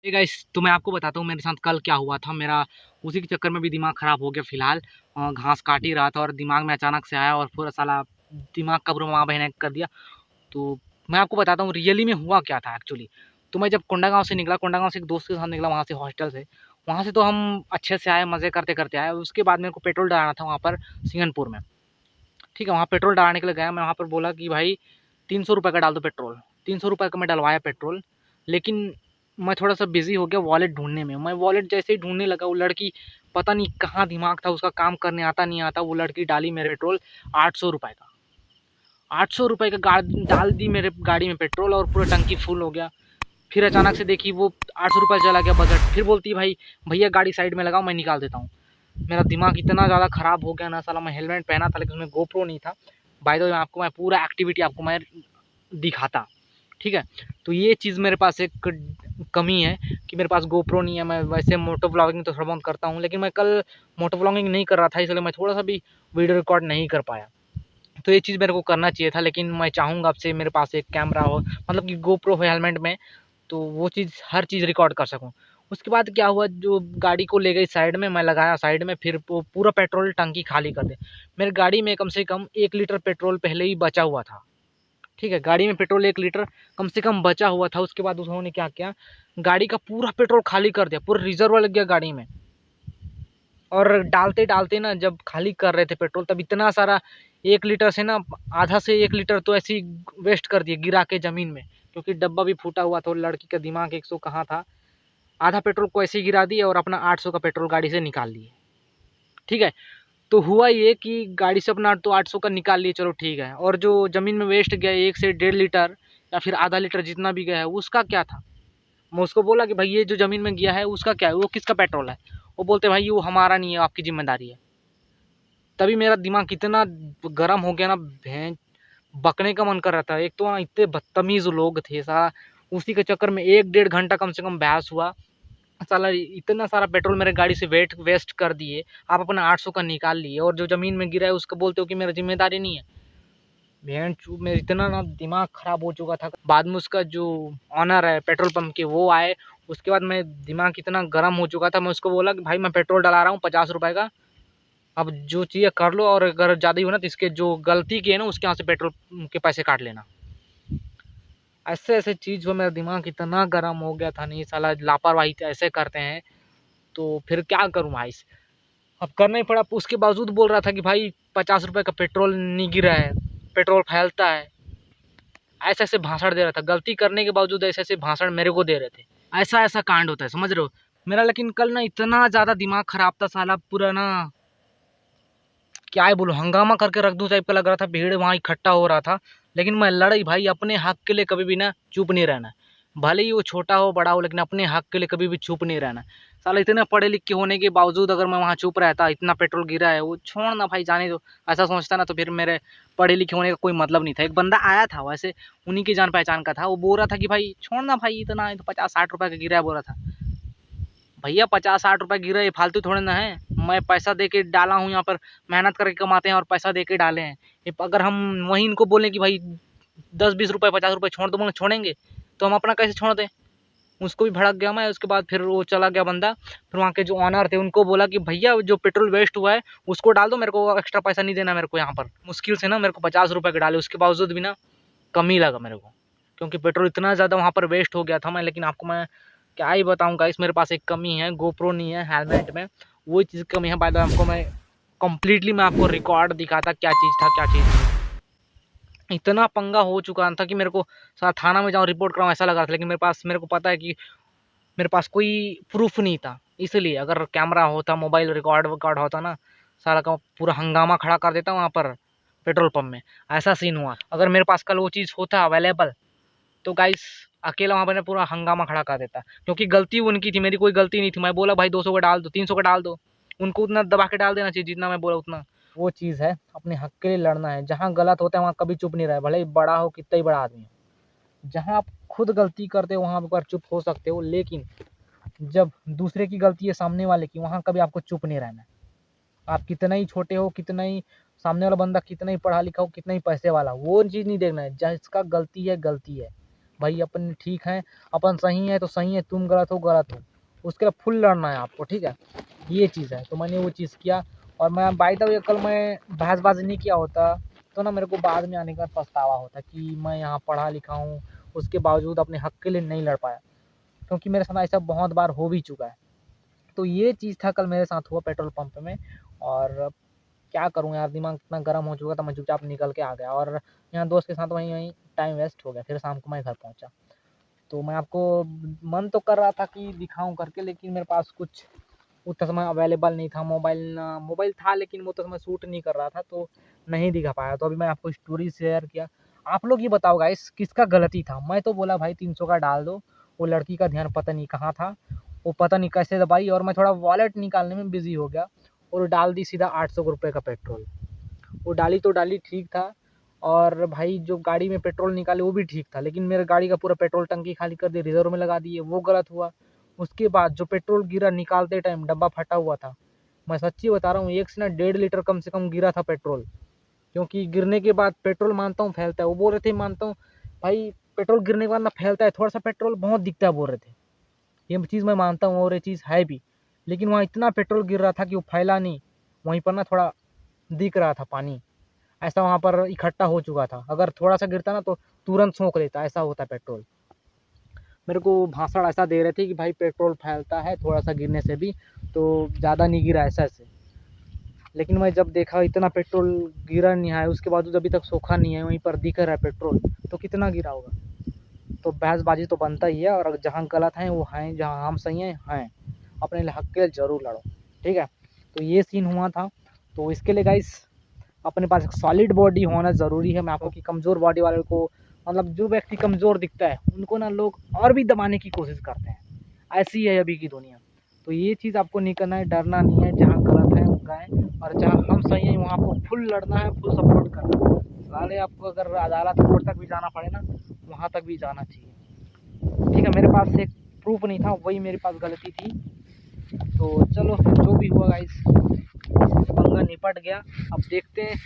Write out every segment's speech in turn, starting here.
Guys, तो मैं आपको बताता हूँ मेरे साथ कल क्या हुआ था। मेरा उसी के चक्कर में भी दिमाग ख़राब हो गया। फ़िलहाल घास काट ही रहा था और दिमाग में अचानक से आया और पूरा साला दिमाग का पूरा माँ बहन कर दिया। तो मैं आपको बताता हूँ रियली में हुआ क्या था एक्चुअली। तो मैं जब कोंडागांव से निकला, कोंडागांव से एक दोस्त के साथ निकला, वहाँ से हॉस्टल से। वहाँ से तो हम अच्छे से आए, मज़े करते करते आए। उसके बाद मेरे को पेट्रोल डलाना था वहाँ पर सिंगनपुर में। ठीक है, वहाँ पेट्रोल डलाने के लिए गया मैं। वहाँ पर बोला कि भाई 300 रुपये का डाल दो पेट्रोल। 300 रुपये का मैं डलवाया पेट्रोल। लेकिन मैं थोड़ा सा बिजी हो गया वॉलेट ढूंढने में। मैं वॉलेट जैसे ही ढूंढने लगा, वो लड़की पता नहीं कहाँ दिमाग था उसका, काम करने आता नहीं आता, वो लड़की डाली मेरे पेट्रोल 800 रुपये का। 800 रुपये का डाल दी मेरे गाड़ी में पेट्रोल और पूरा टंकी फुल हो गया। फिर अचानक से देखी वो 800 रुपये चला गया बजट। फिर बोलती भाई भैया गाड़ी साइड में लगाओ, मैं निकाल देता हूँ। मेरा दिमाग इतना ज़्यादा ख़राब हो गया ना साला। मैं हेलमेट पहना था लेकिन उसमें गोप्रो नहीं था। बाय द वे मैं पूरा एक्टिविटी आपको मैं दिखाता। ठीक है, तो ये चीज़ मेरे पास एक कमी है कि मेरे पास गोप्रो नहीं है। मैं वैसे मोटो व्लॉगिंग तो थोड़ा बहुत करता हूँ, लेकिन मैं कल मोटो व्लॉगिंग नहीं कर रहा था, इसलिए मैं थोड़ा सा भी वीडियो रिकॉर्ड नहीं कर पाया। तो ये चीज़ मेरे को करना चाहिए था, लेकिन मैं चाहूँगा आपसे मेरे पास एक कैमरा हो, मतलब कि गोप्रो हो हेलमेट में, तो वो चीज़ हर चीज़ रिकॉर्ड कर सकूँ। उसके बाद क्या हुआ, जो गाड़ी को ले गई साइड में, मैं लगाया साइड में, फिर वो पूरा पेट्रोल टंकी खाली कर दे। मेरी गाड़ी में कम से कम 1 लीटर पेट्रोल पहले ही बचा हुआ था। ठीक है, गाड़ी में पेट्रोल 1 लीटर कम से कम बचा हुआ था। उसके बाद उन्होंने क्या किया, गाड़ी का पूरा पेट्रोल खाली कर दिया, पूरा रिजर्व लग गया गाड़ी में। और डालते डालते ना, जब खाली कर रहे थे पेट्रोल, तब इतना सारा 1 लीटर से ना आधा से 1 लीटर तो ऐसे ही वेस्ट कर दिए गिरा के ज़मीन में, क्योंकि डब्बा भी फूटा हुआ था। लड़की का दिमाग 100 कहाँ था। आधा पेट्रोल को ऐसे ही गिरा दिए और अपना 800 का पेट्रोल गाड़ी से निकाल लिए। ठीक है, तो हुआ ये कि गाड़ी से अपना तो 800 का निकाल लिए, चलो ठीक है। और जो ज़मीन में वेस्ट गया 1 से 1.5 लीटर या फिर आधा लीटर जितना भी गया है, उसका क्या था। मैं उसको बोला कि भाई ये जो ज़मीन में गया है उसका क्या है, वो किसका पेट्रोल है। वो बोलते भाई वो हमारा नहीं है, आपकी जिम्मेदारी है। तभी मेरा दिमाग इतना गर्म हो गया ना, भैं बकने का मन कर रहा था। एक तो वहाँ इतने बदतमीज़ लोग थे साला। उसी के चक्कर में 1 डेढ़ घंटा कम से कम बहस हुआ। साला इतना सारा पेट्रोल मेरे गाड़ी से वेस्ट कर दिए। आप अपना 800 का निकाल लिए और जो ज़मीन में गिरा है उसको बोलते हो कि मेरा जिम्मेदारी नहीं है। भेड़ चूत, मेरा इतना ना दिमाग ख़राब हो चुका था। बाद में उसका जो ऑनर है पेट्रोल पंप के, वो आए। उसके बाद मैं दिमाग इतना गर्म हो चुका था, मैं उसको बोला कि भाई मैं पेट्रोल डला रहा हूँ 50 रुपये का, अब जो चाहिए कर लो, और अगर ज़्यादा ही हो ना तो इसके जो गलती की है ना उसके यहाँ से पेट्रोल के पैसे काट लेना। ऐसे ऐसे चीज़ में मेरा दिमाग इतना गर्म हो गया था। नहीं साला लापरवाही ऐसे करते हैं, तो फिर क्या करूँ भाई। अब करना ही पड़ा। उसके बावजूद बोल रहा था कि भाई 50 रुपये का पेट्रोल नहीं गिरा है, पेट्रोल फैलता है। ऐसे ऐसे भाषण दे रहा था, गलती करने के बावजूद ऐसे ऐसे भाषण मेरे को दे रहे थे। ऐसा ऐसा कांड होता है, समझ रहे हो मेरा। लेकिन कल ना इतना ज़्यादा दिमाग खराब था साला, पूरा ना क्या ही बोलूं, हंगामा करके रख दूं टाइप का लग रहा था। भीड़ वहाँ इकट्ठा हो रहा था, लेकिन मैं लड़ाई भाई अपने हक के लिए कभी भी ना चुप नहीं रहना। भले ही वो छोटा हो बड़ा हो, लेकिन अपने हक के लिए कभी भी चुप नहीं रहना। साला इतने पढ़े लिखे होने के बावजूद अगर मैं वहाँ चुप रहता, इतना पेट्रोल गिरा है, वो छोड़ ना भाई जाने दो, ऐसा सोचता ना, तो फिर मेरे पढ़े लिखे होने का कोई मतलब नहीं था। एक बंदा आया था वैसे, उन्हीं की जान पहचान का था, वो बोल रहा था कि भाई छोड़ ना भाई, इतना तो 50-60 रुपये का गिरा है, बोल रहा था। भैया 50-60 रुपये गिरा, ये फालतू थोड़े ना है। मैं पैसा दे के डाला हूँ यहाँ पर, मेहनत करके कमाते हैं और पैसा दे के डाले हैं। अगर हम वहीं इनको बोलें कि भाई 10-20 रुपये 50 रुपये छोड़ दो, बोले छोड़ेंगे, तो हम अपना कैसे छोड़ दें। उसको भी भड़क गया मैं। उसके बाद फिर वो चला गया बंदा। फिर वहाँ के जो ऑनर थे उनको बोला कि भैया जो पेट्रोल वेस्ट हुआ है उसको डाल दो, मेरे को एक्स्ट्रा पैसा नहीं देना। मेरे को यहाँ पर मुश्किल से ना मेरे को 50 रुपये के डाले, उसके बावजूद भी ना कम ही लगा मेरे को, क्योंकि पेट्रोल इतना ज़्यादा वहाँ पर वेस्ट हो गया था। मैं लेकिन आपको मैं क्या ही बताऊँ गाइस, मेरे पास एक कमी है, गोप्रो नहीं है हेलमेट में, वही चीज़ कमी है। बाय द वे आपको मैं कंप्लीटली मैं आपको रिकॉर्ड दिखाता क्या चीज़ था क्या चीज़ नहीं। इतना पंगा हो चुका था कि मेरे को सारा थाना में जाऊँ रिपोर्ट कराऊँ ऐसा लग रहा था। लेकिन मेरे को पता है कि मेरे पास कोई प्रूफ नहीं था, इसलिए अगर कैमरा होता, मोबाइल रिकॉर्ड वकॉर्ड होता ना, सारा का पूरा हंगामा खड़ा कर देता वहाँ पर पेट्रोल पंप में। ऐसा सीन हुआ। अगर मेरे पास कल वो चीज़ होता अवेलेबल, तो गाइस अकेला वहाँ पर पूरा हंगामा खड़ा कर देता, क्योंकि गलती उनकी थी, मेरी कोई गलती नहीं थी। मैं बोला भाई 200 का डाल दो, 300 का डाल दो, उनको उतना दबा के डाल देना चाहिए जितना मैं बोला उतना। वो चीज़ है, अपने हक के लिए लड़ना है। जहाँ गलत होता है वहाँ कभी चुप नहीं रहे, भले ही बड़ा हो कितना ही बड़ा आदमी हो। जहाँ आप खुद गलती करते हो वहाँ पर चुप हो सकते हो, लेकिन जब दूसरे की गलती है सामने वाले की, वहाँ कभी आपको चुप नहीं रहना है। आप कितना ही छोटे हो, कितना ही सामने वाला बंदा कितना ही पढ़ा लिखा हो, कितना ही पैसे वाला, वो चीज़ नहीं देखना है। जिसका गलती है गलती है, भाई अपन ठीक हैं, अपन सही है तो सही है, तुम गलत हो, उसके लिए फुल लड़ना है आपको, ठीक है, ये चीज़ है। तो मैंने वो चीज़ किया, और मैं बाय द वे कल मैं बहसबाजी नहीं किया होता तो ना मेरे को बाद में आने का पछतावा होता कि मैं यहाँ पढ़ा लिखा हूँ, उसके बावजूद अपने हक के लिए नहीं लड़ पाया, क्योंकि मेरे साथ ऐसा बहुत बार हो भी चुका है। तो ये चीज़ था कल मेरे साथ हुआ पेट्रोल पंप में, और क्या करूँ यार, दिमाग इतना गर्म हो चुका था, मैं चुपचाप निकल के आ गया, और यहाँ दोस्त के साथ वहीं वहीं टाइम वेस्ट हो गया। फिर शाम को मैं घर पहुँचा, तो मैं आपको मन तो कर रहा था कि दिखाऊं करके, लेकिन मेरे पास कुछ उतना समय अवेलेबल नहीं था। मोबाइल था लेकिन वो तो समय शूट नहीं कर रहा था, तो नहीं दिखा पाया। तो अभी मैं आपको स्टोरी शेयर किया। आप लोग ये बताओ गाइस, किसका गलती था? मैं तो बोला भाई 300 का डाल दो, वो लड़की का ध्यान पता नहीं कहाँ था, वो पता नहीं कैसे दबाई, और मैं थोड़ा वॉलेट निकालने में बिजी हो गया और डाल दी सीधा 800 रुपये का पेट्रोल। वो डाली तो डाली, ठीक था, और भाई जो गाड़ी में पेट्रोल निकाले वो भी ठीक था, लेकिन मेरे गाड़ी का पूरा पेट्रोल टंकी खाली कर दी, रिजर्व में लगा दिए, वो गलत हुआ। उसके बाद जो पेट्रोल गिरा निकालते टाइम, डब्बा फटा हुआ था। मैं सच्ची बता रहा हूँ, 1 से ना 1.5 लीटर कम से कम गिरा था पेट्रोल, क्योंकि गिरने के बाद पेट्रोल मानता हूँ फैलता है, वो बोल रहे थे मानता हूँ भाई, पेट्रोल गिरने के बाद ना फैलता है, थोड़ा सा पेट्रोल बहुत दिखता है बोल रहे थे। ये चीज़ मैं मानता हूँ और ये चीज़ है भी, लेकिन वहाँ इतना पेट्रोल गिर रहा था कि वो फैला नहीं, वहीं पर ना थोड़ा दिख रहा था पानी, ऐसा वहाँ पर इकट्ठा हो चुका था। अगर थोड़ा सा गिरता ना तो तुरंत सोख लेता, ऐसा होता है पेट्रोल। मेरे को भाषण ऐसा दे रहे थे कि भाई पेट्रोल फैलता है थोड़ा सा गिरने से भी, तो ज़्यादा नहीं गिरा ऐसा ऐसे। लेकिन मैं जब देखा इतना पेट्रोल गिरा नहीं है, उसके बाद अभी तक सोखा नहीं है, वहीं पर दिख रहा है पेट्रोल, तो कितना गिरा होगा? तो बहसबाजी तो बनता ही है, और जहाँ गलत हैं वो हैं, जहाँ हम सही हैं। अपने हक के लिए ज़रूर लड़ो, ठीक है। तो ये सीन हुआ था। तो इसके लिए गाइस अपने पास एक सॉलिड बॉडी होना ज़रूरी है। मैं आपको कि कमज़ोर बॉडी वाले को, मतलब जो व्यक्ति कमज़ोर दिखता है उनको ना लोग और भी दबाने की कोशिश करते हैं, ऐसी है अभी की दुनिया। तो ये चीज़ आपको नहीं करना है, डरना नहीं है, जहाँ गलत है वो गाएँ, और जहाँ हम सही हैं वहाँ आपको फुल लड़ना है, फुल सपोर्ट करना है। साले आपको अगर अदालत कोर्ट तक भी जाना पड़े ना, वहाँ तक भी जाना चाहिए, ठीक है। मेरे पास एक प्रूफ नहीं था, वही मेरे पास गलती थी। तो चलो जो भी हुआ गाइस, पंगा निपट गया। अब देखते हैं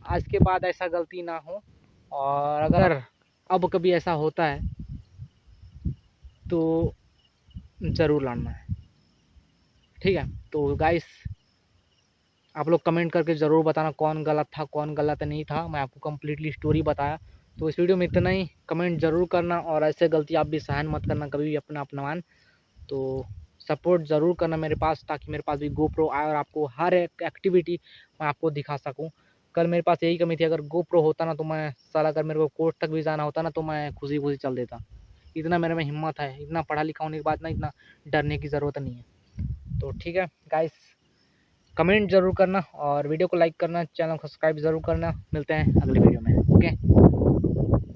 आज के बाद ऐसा गलती ना हो, और अगर अब कभी ऐसा होता है तो ज़रूर लड़ना है, ठीक है। तो गाइस आप लोग कमेंट करके ज़रूर बताना कौन गलत था कौन गलत नहीं था। मैं आपको कम्प्लीटली स्टोरी बताया। तो इस वीडियो में इतना ही, कमेंट ज़रूर करना, और ऐसे गलती आप भी सहन मत करना कभी भी अपना अपमान। तो सपोर्ट ज़रूर करना मेरे पास, ताकि मेरे पास भी गोप्रो आए और आपको हर एक एक्टिविटी मैं आपको दिखा सकूं। कल मेरे पास यही कमी थी, अगर गोप्रो होता ना तो मैं साला, अगर मेरे को कोर्ट तक भी जाना होता ना तो मैं खुशी खुशी चल देता। इतना मेरे में हिम्मत है, इतना पढ़ा लिखा होने के बाद ना इतना डरने की ज़रूरत नहीं है। तो ठीक है गाइस, कमेंट ज़रूर करना और वीडियो को लाइक करना, चैनल को सब्सक्राइब ज़रूर करना। मिलते हैं अगले वीडियो में, ओके।